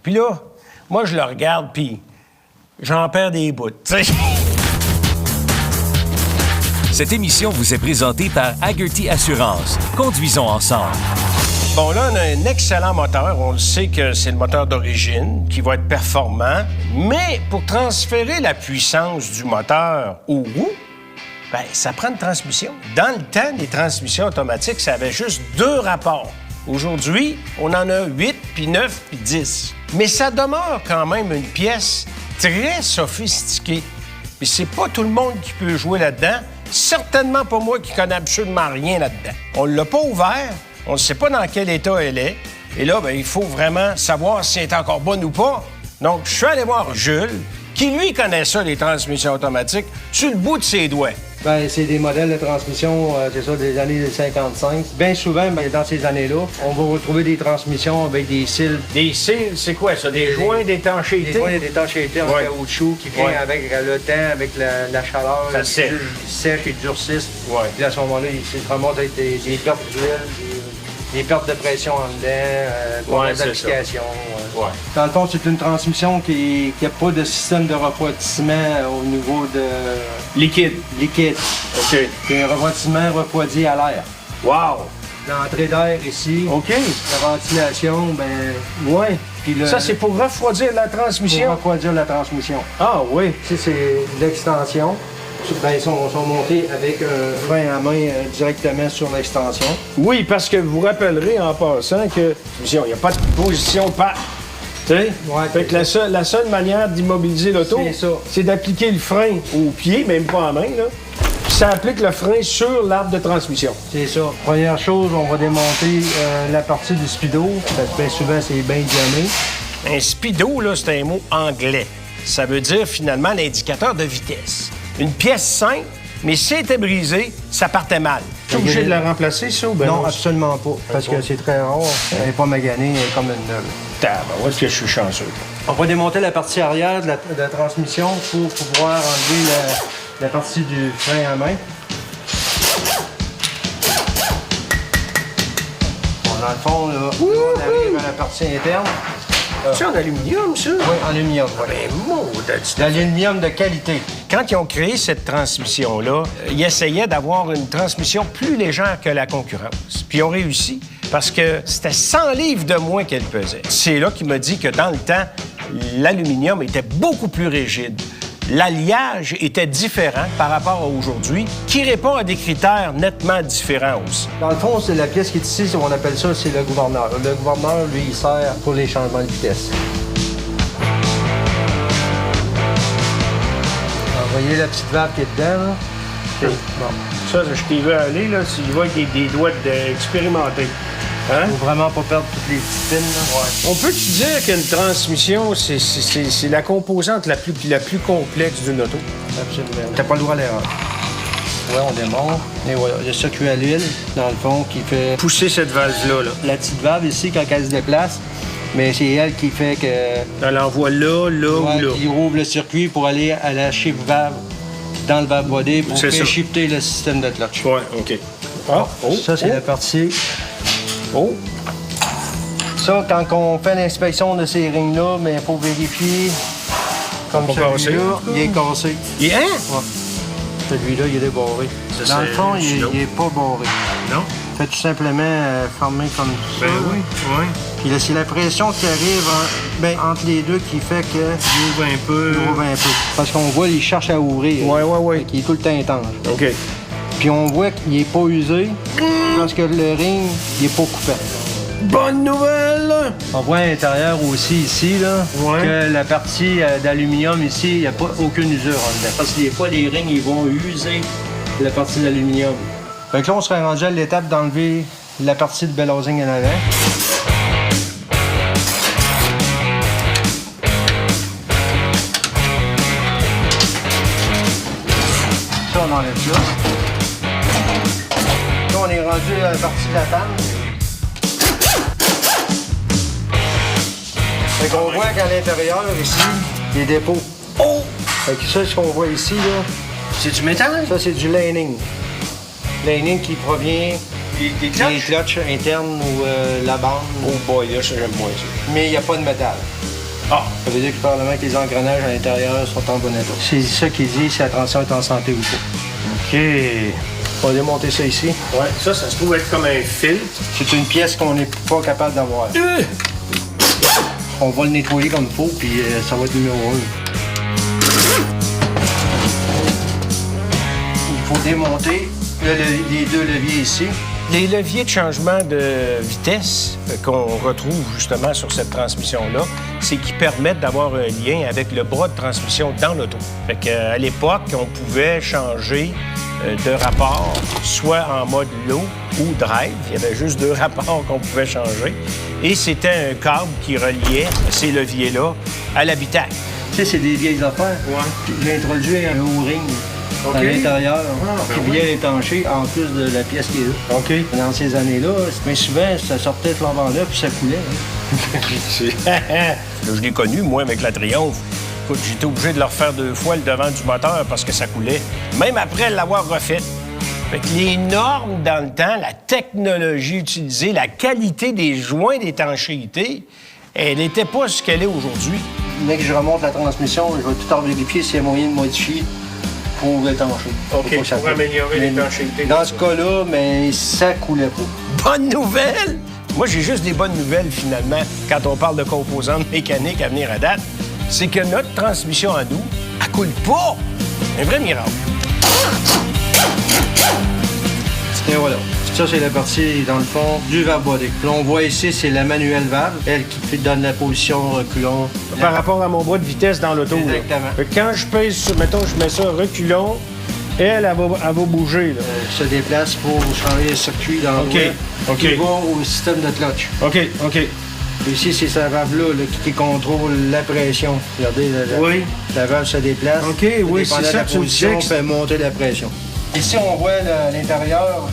Puis là, moi, je le regarde, puis j'en perds des bouts, tu sais. Cette émission vous est présentée par Hagerty Assurance. Conduisons ensemble. Bon, là, on a un excellent moteur. On le sait que c'est le moteur d'origine qui va être performant. Mais pour transférer la puissance du moteur aux roues, bien, ça prend une transmission. Dans le temps, les transmissions automatiques, ça avait juste 2 rapports. Aujourd'hui, on en a 8, puis 9, puis 10. Mais ça demeure quand même une pièce très sophistiquée. Et c'est pas tout le monde qui peut jouer là-dedans. Certainement pas moi qui connais absolument rien là-dedans. On l'a pas ouvert. On ne sait pas dans quel état elle est. Et là, bien, il faut vraiment savoir si elle est encore bonne ou pas. Donc, je suis allé voir Jules, qui, lui, connaît ça, les transmissions automatiques, sur le bout de ses doigts. Bien, c'est des modèles de transmission, c'est ça, des années 55. Bien souvent, bien, dans ces années-là, on va retrouver des transmissions avec des cils. Des cils, c'est quoi ça? Des joints d'étanchéité? Des joints d'étanchéité en caoutchouc qui viennent avec le temps, avec la chaleur. Ça sèche. Ils sèchent et durcissent. Ouais. Puis à ce moment-là, ils se remontent avec des pertes d'huile, des pertes de pression en dedans, des applications. Ouais. Dans le fond, c'est une transmission qui n'a pas de système de refroidissement au niveau de... Liquide. Liquide. OK. C'est un refroidissement refroidi à l'air. Wow! L'entrée d'air ici. OK. La ventilation, ben ouais. Puis Ça, c'est pour refroidir la transmission? Pour refroidir la transmission. Ah oui. Ici, c'est l'extension. Ben, ils sont montés avec un frein à main directement sur l'extension. Oui, parce que vous rappellerez en passant que il n'y a pas de position pas. Tu sais? Ouais, fait que la seule manière d'immobiliser l'auto, c'est d'appliquer le frein au pied, même pas en main, là. Puis ça applique le frein sur l'arbre de transmission. C'est ça. Première chose, on va démonter la partie du speedo, parce que bien souvent, c'est bien gommé. Un speedo, là, c'est un mot anglais. Ça veut dire, finalement, l'indicateur de vitesse. Une pièce simple, mais si elle était brisée, ça partait mal. Tu es obligé de la remplacer, ça, ou bien non? Absolument pas, parce que c'est très rare. Elle n'est pas maganée, elle est comme une neuve. Où est-ce que je suis chanceux? On va démonter la partie arrière de la transmission pour pouvoir enlever la partie du frein à main. Bon, dans le fond, là, on arrive à la partie interne. C'est en aluminium, ça? Oui, en aluminium. L'aluminium de qualité. Quand ils ont créé cette transmission-là, ils essayaient d'avoir une transmission plus légère que la concurrence. Puis ils ont réussi parce que c'était 100 livres de moins qu'elle pesait. C'est là qu'il m'a dit que dans le temps, l'aluminium était beaucoup plus rigide. L'alliage était différent par rapport à aujourd'hui, qui répond à des critères nettement différents aussi. Dans le fond, c'est la pièce qui est ici, on appelle ça, c'est le gouverneur. Le gouverneur, lui, il sert pour les changements de vitesse. Alors, vous voyez la petite valve qui est dedans, là? Bon. Ça, je t'ai vu aller, là, tu y vas avec des doigts expérimentés. Hein? Faut vraiment pas perdre toutes les petites pines, là. Ouais. On peut-tu dire qu'une transmission, c'est la composante la plus complexe d'une auto? Absolument. T'as pas le droit à l'erreur. Ouais, on démonte. Et voilà, le circuit à l'huile, dans le fond, qui fait... Pousser cette valve-là, là. La petite valve ici, quand elle se déplace, mais c'est elle qui fait que... Elle envoie là, ou là. Qui rouvre le circuit pour aller à la shift valve dans le valve body pour faire shifter le système de clutch. Ouais, OK. Ah, ça, c'est la partie... Oh! Ça, quand on fait l'inspection de ces rings-là, il faut vérifier. Comme celui-là, il est cassé. Il est? Ouais. Celui-là, il est débarré. Dans le fond, il est pas barré. Non? Fait tout simplement fermer comme ça. Ben oui, oui. Puis là, c'est la pression qui arrive entre les deux qui fait que... Il ouvre un peu. Il ouvre un peu. Parce qu'on voit, il cherche à ouvrir. Oui. Il est tout le temps étanche. OK. Puis on voit qu'il n'est pas usé parce que le ring, il n'est pas coupé. Bonne nouvelle! On voit à l'intérieur aussi, ici, là, que la partie d'aluminium ici, il n'y a pas aucune usure en dedans. Parce que des fois, les rings, ils vont user la partie d'aluminium. Fait que là, on serait rendu à l'étape d'enlever la partie de bellowsing en avant. Ça, on enlève ça. Là, on est rendu à la partie de la panne. Fait qu'on voit qu'à l'intérieur, ici, des dépôts. Oh! Fait que ça, ce qu'on voit ici, là... C'est du métal? Ça, c'est du laning. Laning qui provient des clutches internes ou la bande. Oh boy, là, ça, j'aime moins ça. Mais il n'y a pas de métal. Ah, Ça veut dire que probablement que les engrenages à l'intérieur sont en bon état. C'est ça qui dit si la transmission est en santé ou pas. OK. On va démonter ça ici. Ouais, ça se trouve être comme un filtre. C'est une pièce qu'on n'est pas capable d'avoir. On va le nettoyer comme il faut, puis ça va être numéro 1. Il faut démonter les 2 leviers ici. Les leviers de changement de vitesse qu'on retrouve justement sur cette transmission-là, c'est qu'ils permettent d'avoir un lien avec le bras de transmission dans l'auto. Fait qu'à l'époque, on pouvait changer de rapport, soit en mode low ou drive. Il y avait juste 2 rapports qu'on pouvait changer. Et c'était un câble qui reliait ces leviers-là à l'habitacle. Tu sais, c'est des vieilles affaires. Ouais. J'ai introduit un O-ring OK. à l'intérieur ben qui vient étanché en plus de la pièce qui est là. OK. Dans ces années-là, mais souvent, ça sortait flambant là puis ça coulait. Là, je l'ai connu, moi, avec la Triumph. Écoute, j'étais obligé de le refaire 2 fois le devant du moteur parce que ça coulait, même après l'avoir refait. Fait que les normes dans le temps, la technologie utilisée, la qualité des joints d'étanchéité, elle n'était pas ce qu'elle est aujourd'hui. Dès que je remonte la transmission, je vais tout en vérifier s'il y a moyen de modifier pour l'étancher. OK, pour améliorer l'étanchéité. Dans ce cas-là, mais ça coulait pas. Bonne nouvelle! Moi, j'ai juste des bonnes nouvelles, finalement, quand on parle de composantes mécaniques à venir à date. C'est que notre transmission à nous, elle coule pas! Un vrai miracle. Et voilà. Ça, c'est la partie, dans le fond, du valve body. Là, on voit ici, c'est la manuelle valve, elle qui donne la position reculons. Par rapport à mon bras de vitesse dans l'auto. Exactement. Fait que quand je pèse sur, mettons, je mets ça reculons, elle va bouger, là. Se déplace pour changer le circuit dans OK. le OK. qui va au système de clutch. OK, OK. Ici, c'est sa valve-là qui contrôle la pression. Regardez, Oui. la valve se déplace. OK, oui, c'est Dépendant de ça la que tu me position, disais que- fait monter la pression. Ici, on voit à l'intérieur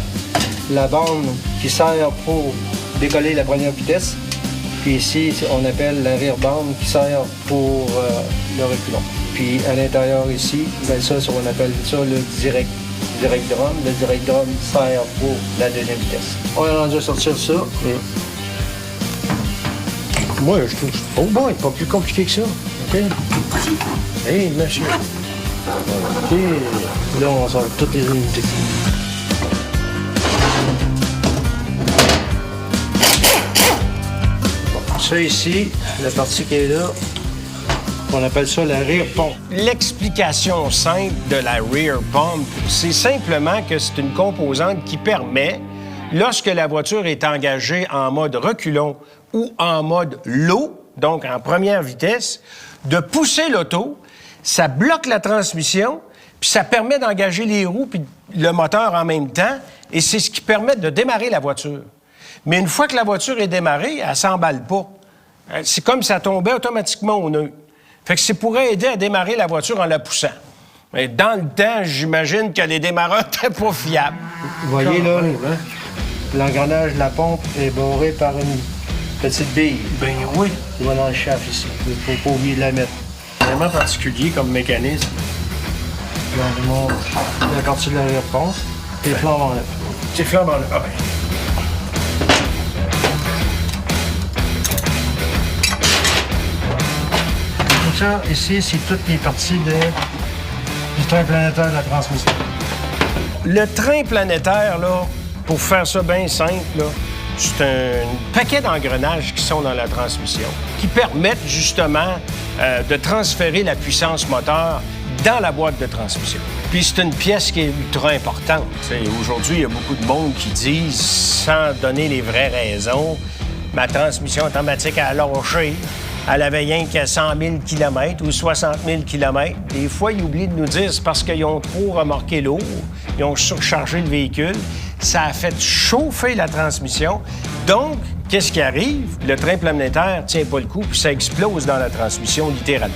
la bande qui sert pour décoller la première vitesse. Puis ici, on appelle la rear bande qui sert pour le reculon. Puis à l'intérieur ici, ben ça, on appelle ça le direct drum. Le direct drum sert pour la deuxième vitesse. On est rendu à sortir ça. Moi, je trouve... Oh bon, pas plus compliqué que ça. OK? Hey, monsieur. OK. Là, on sort toutes les unités. Ça ici, la partie qui est là, on appelle ça la rear pump. L'explication simple de la rear pump, c'est simplement que c'est une composante qui permet, lorsque la voiture est engagée en mode reculon ou en mode low, donc en première vitesse, de pousser l'auto, ça bloque la transmission, puis ça permet d'engager les roues puis le moteur en même temps, et c'est ce qui permet de démarrer la voiture. Mais une fois que la voiture est démarrée, elle ne s'emballe pas. C'est comme si ça tombait automatiquement au nœud. Fait que c'est pour aider à démarrer la voiture en la poussant. Mais dans le temps, j'imagine que les démarreurs n'étaient pas fiables. Vous voyez là, l'engrenage de la pompe est barré par une petite bille. Ben oui. qui va dans le shaft ici. Il ne faut pas oublier de la mettre. Vraiment particulier comme mécanisme. Là, on remonte la partie de la rear pompe et flambe en neuf. C'est flambant là. Ah ben. Tout ça, ici, c'est toutes les parties du train planétaire de la transmission. Le train planétaire, là, pour faire ça bien simple, là, c'est un paquet d'engrenages qui sont dans la transmission, qui permettent justement de transférer la puissance moteur dans la boîte de transmission. Puis c'est une pièce qui est ultra importante. Aujourd'hui, il y a beaucoup de monde qui disent, sans donner les vraies raisons, ma transmission automatique a lâché. Elle avait rien qu'à 100 000 km ou 60 000 km. Des fois, ils oublient de nous dire c'est parce qu'ils ont trop remorqué lourd, ils ont surchargé le véhicule. Ça a fait chauffer la transmission. Donc, qu'est-ce qui arrive? Le train planétaire tient pas le coup, puis ça explose dans la transmission, littéralement.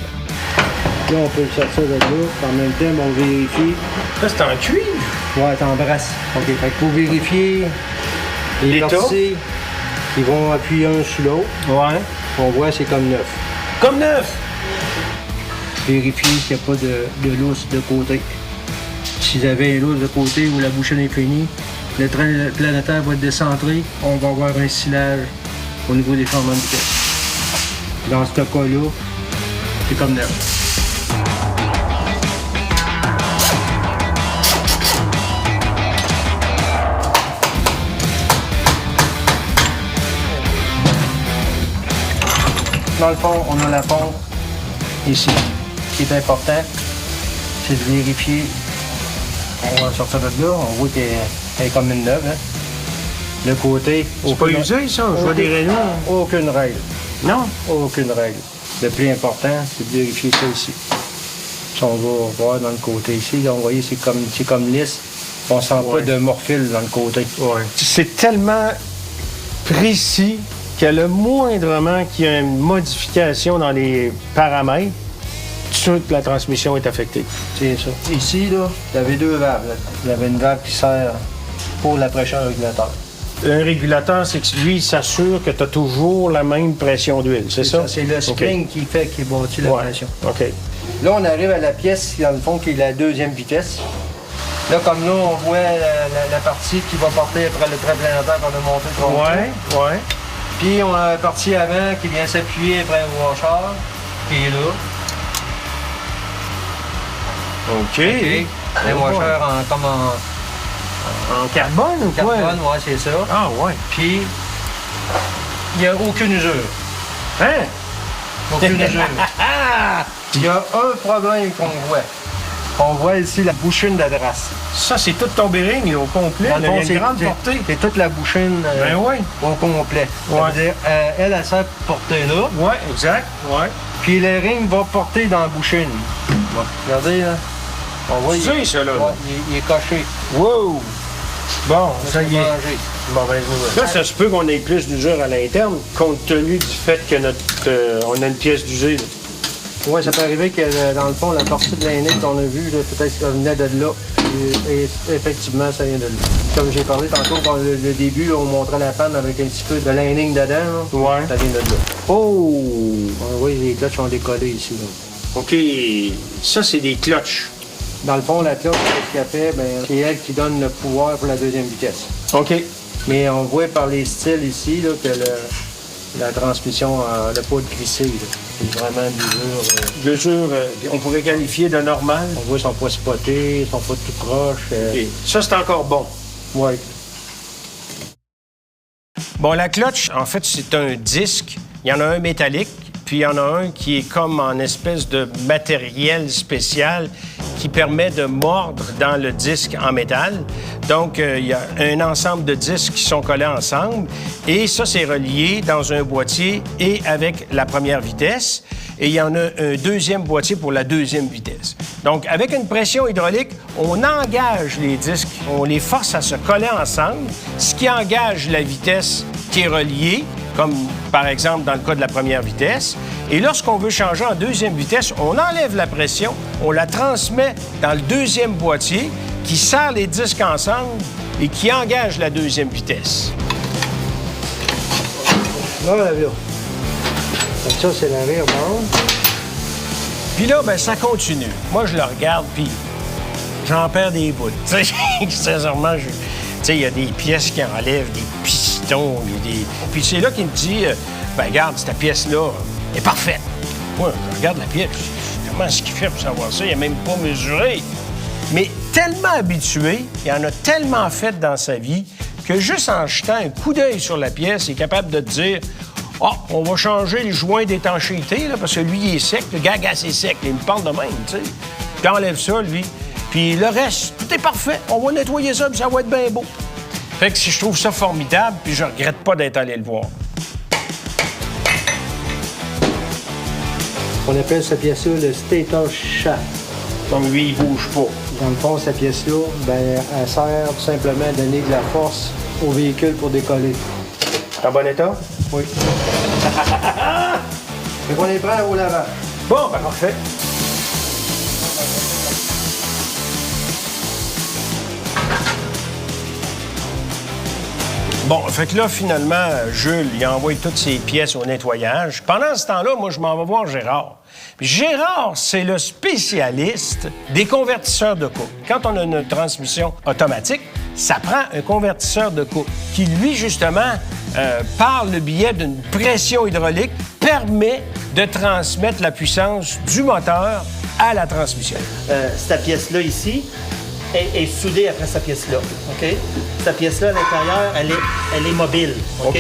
Là, on peut le sortir de là. En même temps, on vérifie. Ça, c'est en cuivre. Ouais, t'embrasses. OK. Fait que pour vérifier les L'état. parties, ils vont appuyer un sur l'autre. Ouais. On voit, c'est comme neuf. Comme neuf! Vérifier qu'il n'y a pas de lousse de côté. S'ils avaient une lousse de côté où la bouchée est finie, le train planétaire va être décentré. On va avoir un silage au niveau des changements de vitesse. Dans ce cas-là, C'est comme neuf. Dans le fond, on a la pompe ici. Ce qui est important, c'est de vérifier. On va sortir de là, on voit qu'elle est comme une neuve. Hein. Le côté... C'est pas usé, ça? Je vois des rayons. Aucune règle. Non? Aucune règle. Le plus important, c'est de vérifier ça ici. Si on va voir dans le côté ici, là, vous voyez, c'est comme lisse. On sent pas de morphile dans le côté. Ouais. C'est tellement précis que le moindrement qu'il y a une modification dans les paramètres, toute la transmission est affectée. C'est ça. Ici, là, il y avait deux valves. Là. Il y avait une valve qui sert pour la pression régulateur. Un régulateur, c'est que lui, il s'assure que tu as toujours la même pression d'huile, c'est ça? C'est le spring qui bâtit la pression. OK. Là, on arrive à la pièce, dans le fond, qui est la deuxième vitesse. Là, comme là, on voit la partie qui va porter après le pré-planétaire qu'on a monté. Ouais. Puis, on a la partie avant qui vient s'appuyer après le washer, qui est là. OK. Le washer comme en carbone ou quoi? Carbone, ouais, c'est ça. Ah, ouais. Puis, il n'y a aucune usure. Hein? Aucune usure. Il y a un problème qu'on voit. On voit ici la bouchine d'adresse. Ça, c'est tout ton bearing au complet. Dans le fond, il y a une grande portée. C'est toute la bouchine au complet. Ouais. Ça veut dire, elle sert pour porter là. Oui, exact. Ouais. Puis le ring va porter dans la bouchine. Ouais. Regardez, là. On voit, ça, là. Ouais, il est coché. Wow! Bon, ça y est. Mauvaise nouvelle. Là, ça se peut qu'on ait plus d'usure à l'interne, compte tenu du fait que on a une pièce d'usure. Oui, ça peut arriver que, dans le fond, la partie de l'inning qu'on a vue, peut-être qu'elle venait de là. Et effectivement, ça vient de là. Comme j'ai parlé tantôt, dans le début, là, on montrait la panne avec un petit peu de lining dedans. Ouais. Ça vient de là. Oh! Oui, les clutches sont décollées ici. Là. OK. Ça, c'est des clutches. Dans le fond, la clutch, ce qu'elle fait, c'est elle qui donne le pouvoir pour la deuxième vitesse. OK. Mais on voit par les styles ici là, que la transmission n'a pas glissé. C'est vraiment une usure. On pourrait qualifier de normal. On voit qu'ils ne sont pas spotés, ils ne sont pas tout croches. Okay. Ça, c'est encore bon. Oui. Bon, la clutch, en fait, c'est un disque. Il y en a un métallique, puis il y en a un qui est comme en espèce de matériel spécial qui permet de mordre dans le disque en métal. Donc, il y a un ensemble de disques qui sont collés ensemble et ça, c'est relié dans un boîtier et avec la première vitesse. Et il y en a un deuxième boîtier pour la deuxième vitesse. Donc, avec une pression hydraulique, on engage les disques, on les force à se coller ensemble, ce qui engage la vitesse qui est reliée, comme par exemple dans le cas de la première vitesse. Et lorsqu'on veut changer en deuxième vitesse, on enlève la pression, on la transmet dans le deuxième boîtier qui serre les disques ensemble et qui engage la deuxième vitesse. Là, là. Donc ça, c'est la rear bande. Puis là, ben ça continue. Moi, je le regarde, puis j'en perds des bouts. Tu sais, sincèrement, tu sais, il y a des pièces qui enlèvent, des pistons, Puis c'est là qu'il me dit, ben regarde, cette pièce-là est parfaite. Moi, je regarde la pièce, comment est-ce qu'il fait pour savoir ça? Il n'a même pas mesuré. Mais tellement habitué, il en a tellement fait dans sa vie, que juste en jetant un coup d'œil sur la pièce, il est capable de te dire « Ah, on va changer le joint d'étanchéité, là, parce que lui, il est sec. Le gars, c'est sec. » Il me parle de même, tu sais. Puis enlève ça, lui. Puis le reste, tout est parfait. On va nettoyer ça, puis ça va être bien beau. Fait que si je trouve ça formidable, puis je regrette pas d'être allé le voir. On appelle cette pièce-là le stator shaft. Donc lui, il bouge pas. Dans le fond, cette pièce-là, elle sert tout simplement à donner de la force au véhicule pour décoller. En bon état? Oui. Fait qu'on les prend au lavage. Bon, ben parfait. Bon, fait que là, finalement, Jules, il envoie toutes ses pièces au nettoyage. Pendant ce temps-là, moi, je m'en vais voir Gérard. Puis Gérard, c'est le spécialiste des convertisseurs de couple. Quand on a une transmission automatique, ça prend un convertisseur de couple qui, lui, justement, par le biais d'une pression hydraulique, permet de transmettre la puissance du moteur à la transmission. Cette pièce-là ici est soudée après cette pièce-là. OK? Cette pièce-là, à l'intérieur, elle est mobile. OK?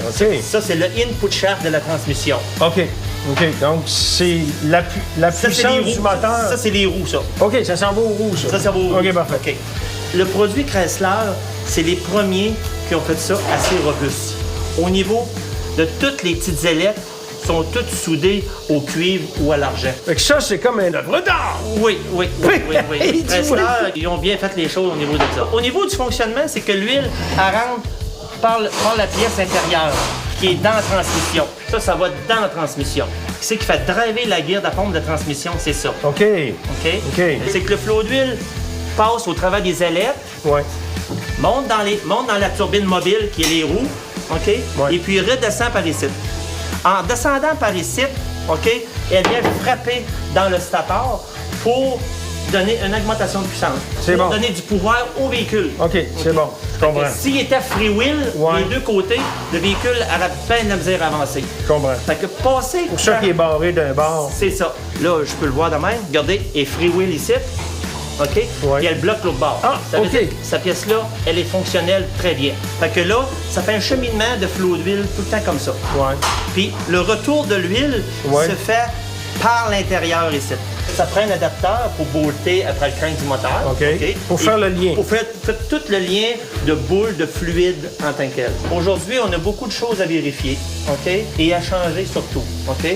OK. Ça, c'est le input shaft de la transmission. OK. Donc, c'est la Ça, c'est puissance les du roues. moteur. Ça, c'est les roues, ça. OK, ça s'en va aux roues, ça. Ça, c'est aux roues. OK, parfait. OK. Le produit Chrysler, c'est les premiers qui ont fait ça assez robuste. Au niveau de toutes les petites ailettes, sont toutes soudées au cuivre ou à l'argent. Fait que ça, c'est comme un œuvre d'art. Oui. Tu Chrysler, vois. ils ont bien fait les choses au niveau de ça. Au niveau du fonctionnement, c'est que l'huile, elle rentre par la pièce intérieure qui est dans la transmission. Ça va dans la transmission. C'est qui fait driver la guide à pompe de transmission, c'est ça. OK. OK? C'est que le flot d'huile passe au travers des ailettes, Ouais. monte dans la turbine mobile qui est les roues, OK? Ouais. Et puis redescend par ici. En descendant par ici, OK, elle vient frapper dans le stator pour donner une augmentation de puissance. C'est pour bon. donner du pouvoir au véhicule. OK, c'est bon. Je comprends. S'il était freewheel, Ouais. les deux côtés, le véhicule aurait peine de misère à avancer. Je comprends. Fait que passer... Pour ça qui est barré d'un bord. C'est ça. Là, je peux le voir de même. Regardez, elle est freewheel ici. OK? Ouais. Puis elle bloque l'autre bord. Ah, Ça veut OK. dire que cette pièce-là, elle est fonctionnelle très bien. Fait que là, ça fait un cheminement de flot d'huile tout le temps comme ça. Ouais. Puis le retour de l'huile Ouais. se fait par l'intérieur ici. Ça prend un adapteur pour bolter après le crank du moteur. OK. Pour faire le lien. Pour faire tout le lien de boule, de fluide en tant que tel. Aujourd'hui, on a beaucoup de choses à vérifier, OK? Et à changer surtout, OK?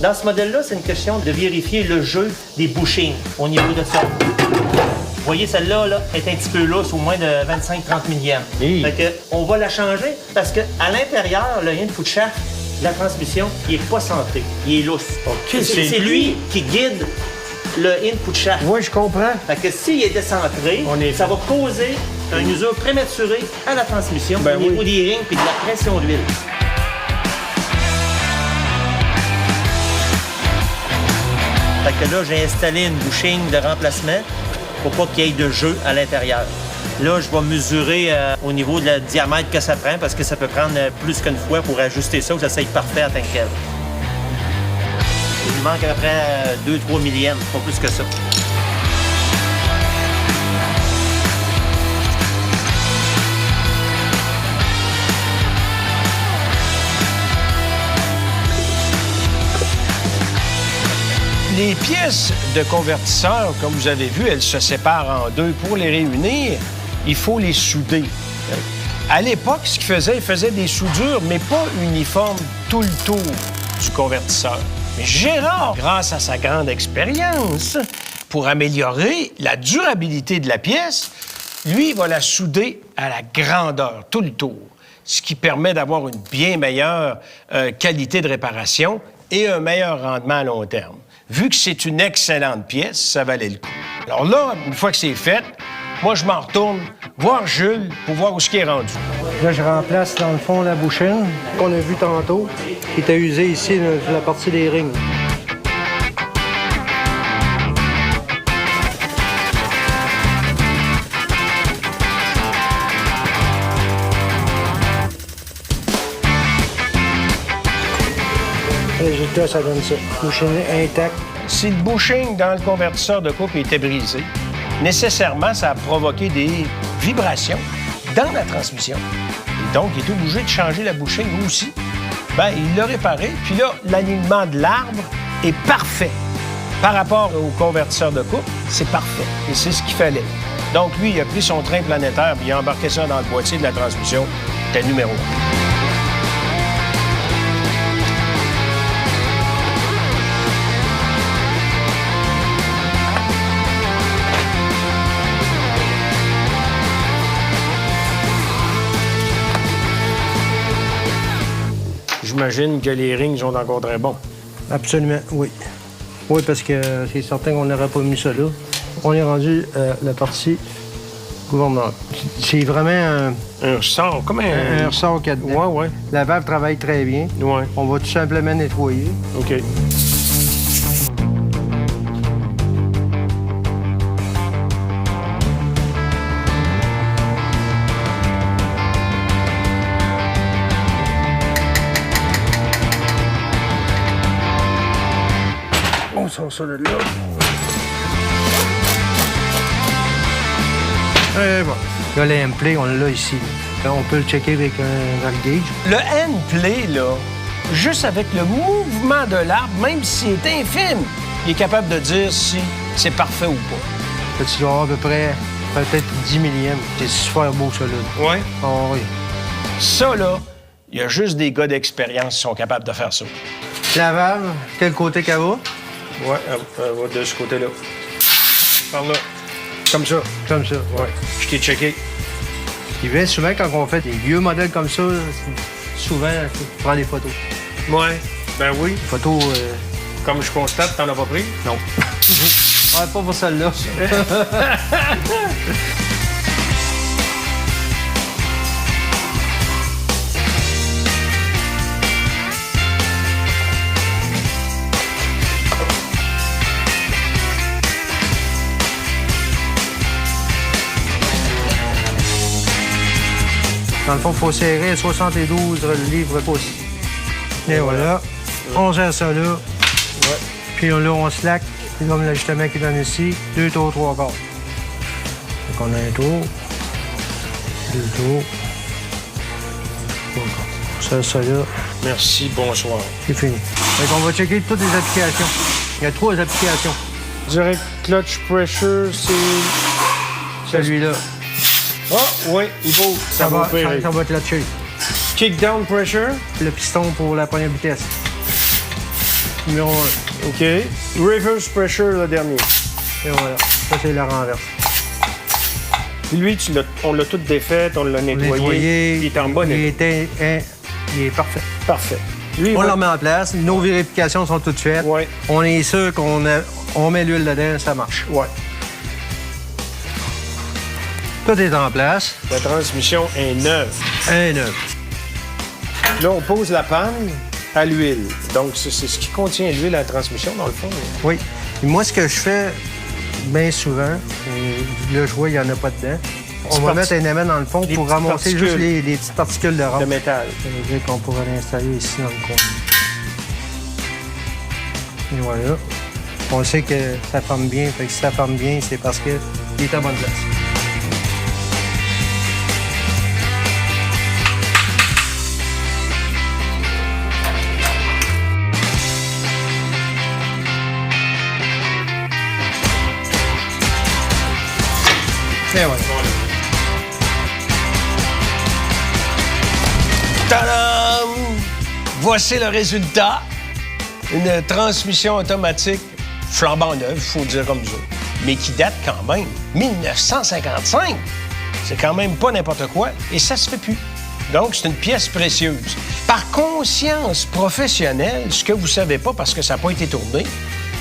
Dans ce modèle-là, c'est une question de vérifier le jeu des bushings au niveau de ça. Vous voyez, celle-là là, est un petit peu lousse, au moins de 25-30 millièmes. Hey. Fait que, on va la changer parce qu'à l'intérieur, le input shaft, la transmission, il n'est pas centré, il est lousse. OK, C'est lui qui guide le input shaft. Oui, je comprends. Fait que s'il est décentré, On est- ça va causer une usure prématurée à la transmission Ben au niveau oui. des rings et de la pression d'huile. Fait que là, j'ai installé une bushing de remplacement pour pas qu'il y ait de jeu à l'intérieur. Là, je vais mesurer au niveau de la diamètre que ça prend parce que ça peut prendre plus qu'une fois pour ajuster ça, que ça soit parfait en tant que tel. Il manque à peu près 2-3 millièmes, pas plus que ça. Les pièces de convertisseur, comme vous avez vu, elles se séparent en deux. Pour les réunir, il faut les souder. À l'époque, ce qu'ils faisaient, ils faisaient des soudures, mais pas uniformes tout le tour du convertisseur. Mais Gérard, grâce à sa grande expérience, pour améliorer la durabilité de la pièce, lui, il va la souder à la grandeur, tout le tour, ce qui permet d'avoir une bien meilleure qualité de réparation et un meilleur rendement à long terme. Vu que c'est une excellente pièce, ça valait le coup. Alors là, une fois que c'est fait, moi, je m'en retourne voir Jules pour voir où ce qui est rendu. Là, je remplace dans le fond la bouchine qu'on a vue tantôt, qui était usée ici sur la partie des rings. Résultat, ça donne ça. Bouchine intacte. Si le bushing dans le convertisseur de couple était brisé, nécessairement, ça a provoqué des vibrations dans la transmission. Et donc, il est obligé de changer la bushing aussi. Bien, il l'a réparé. Puis là, l'alignement de l'arbre est parfait. Par rapport au convertisseur de couple, c'est parfait. Et c'est ce qu'il fallait. Donc, lui, il a pris son train planétaire puis il a embarqué ça dans le boîtier de la transmission. C'était numéro 1. J'imagine que les rings sont encore très bons. Absolument, oui. Oui, parce que c'est certain qu'on n'aurait pas mis ça là. On est rendu la partie gouvernement. C'est vraiment Un ressort, comme un ressort qu'il y a dedans. Ouais. La valve travaille très bien. Ouais. On va tout simplement nettoyer. OK. On sort ça de là. Et voilà. Là, le end-play, on l'a ici. Là, on peut le checker avec un valve gauge. Le end-play, là, juste avec le mouvement de l'arbre, même s'il est infime, il est capable de dire si c'est parfait ou pas. Là, tu dois avoir à peu près peut-être 10 millièmes. C'est super beau, ça, là. Ouais. Ah oui. Ça, là, il y a juste des gars d'expérience qui sont capables de faire ça. La valve, quel côté qu'elle va? Ouais, elle va de ce côté-là. Par là. Comme ça. Comme ça, ouais. Je t'ai checké. Il vient souvent quand on fait des vieux modèles comme ça, souvent, on prend des photos. Ouais. Ben oui. Des photos... Comme je constate, t'en as pas pris? Non. Ouais, pas pour celle-là. Dans le fond, il faut serrer 72 livres pouces. Et voilà. On gère ça là. Ouais. Puis là, on slack. Puis comme l'ajustement qui donne ici, 2 tours, 3 quarts. Donc on a un tour, 2 tours, 3 quarts. On serre ça là. Merci, bonsoir. C'est fini. Donc on va checker toutes les applications. Il y a 3 applications. Direct clutch pressure, c'est... Celui-là. Ah, oui, il vaut. Ça va opérer. Ça va être là-dessus. Kick down pressure. Le piston pour la première vitesse. Numéro 1. OK. Reverse pressure, le dernier. Et voilà. Ça, c'est la renverse. Puis lui, on l'a tout défait, on l'a nettoyé. Il est en bon état. Il est parfait. Parfait. Lui, On le remet en place. Nos vérifications sont toutes faites. Ouais. On est sûr qu'on met l'huile dedans, ça marche. Ouais. Tout est en place. La transmission est neuve. Un œuf. Là, on pose la panne à l'huile. Donc, c'est ce qui contient l'huile à la transmission, dans le fond. Oui. Et moi, ce que je fais bien souvent, là, je vois, il n'y en a pas dedans. On va mettre un aimant dans le fond Les pour petites ramasser juste particules. les petites particules de roche. De métal. Ça veut dire qu'on pourrait l'installer ici dans le coin. Et voilà. On sait que ça forme bien. Fait que si ça forme bien, c'est parce qu'il est à bonne place. Et voilà. Tadam! Voici le résultat. Une transmission automatique flambant neuve, il faut dire comme ça, mais qui date quand même 1955. C'est quand même pas n'importe quoi et ça se fait plus. Donc, c'est une pièce précieuse. Par conscience professionnelle, ce que vous savez pas parce que ça n'a pas été tourné,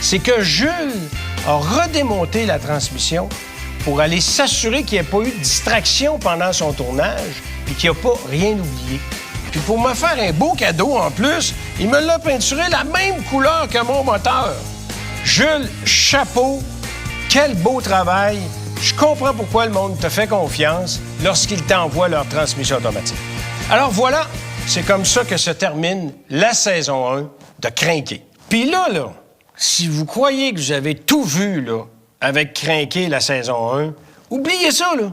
c'est que Jules a redémonté la transmission pour aller s'assurer qu'il n'y ait pas eu de distraction pendant son tournage et qu'il n'y a pas rien oublié. Puis pour me faire un beau cadeau en plus, il me l'a peinturé la même couleur que mon moteur. Jules, chapeau, quel beau travail. Je comprends pourquoi le monde te fait confiance lorsqu'il t'envoie leur transmission automatique. Alors voilà, c'est comme ça que se termine la saison 1 de Crinqué. Puis là, si vous croyez que vous avez tout vu, là, avec Crinqué la saison 1, oubliez ça, là.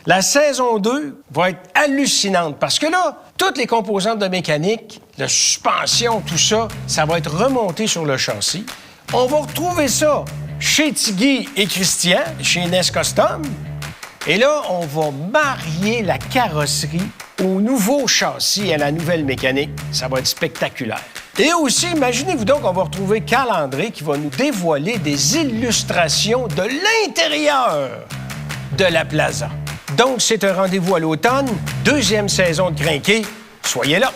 La saison 2 va être hallucinante parce que là, toutes les composantes de mécanique, la suspension, tout ça, ça va être remonté sur le châssis. On va retrouver ça chez Tiggy et Christian, chez NES Custom. Et là, on va marier la carrosserie au nouveau châssis et à la nouvelle mécanique. Ça va être spectaculaire. Et aussi, imaginez-vous donc, on va retrouver Carl André qui va nous dévoiler des illustrations de l'intérieur de la Plaza. Donc, c'est un rendez-vous à l'automne, 2e saison de Crinqué. Soyez là!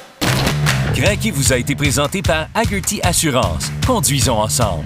Crinqué vous a été présenté par Hagerty Assurance. Conduisons ensemble.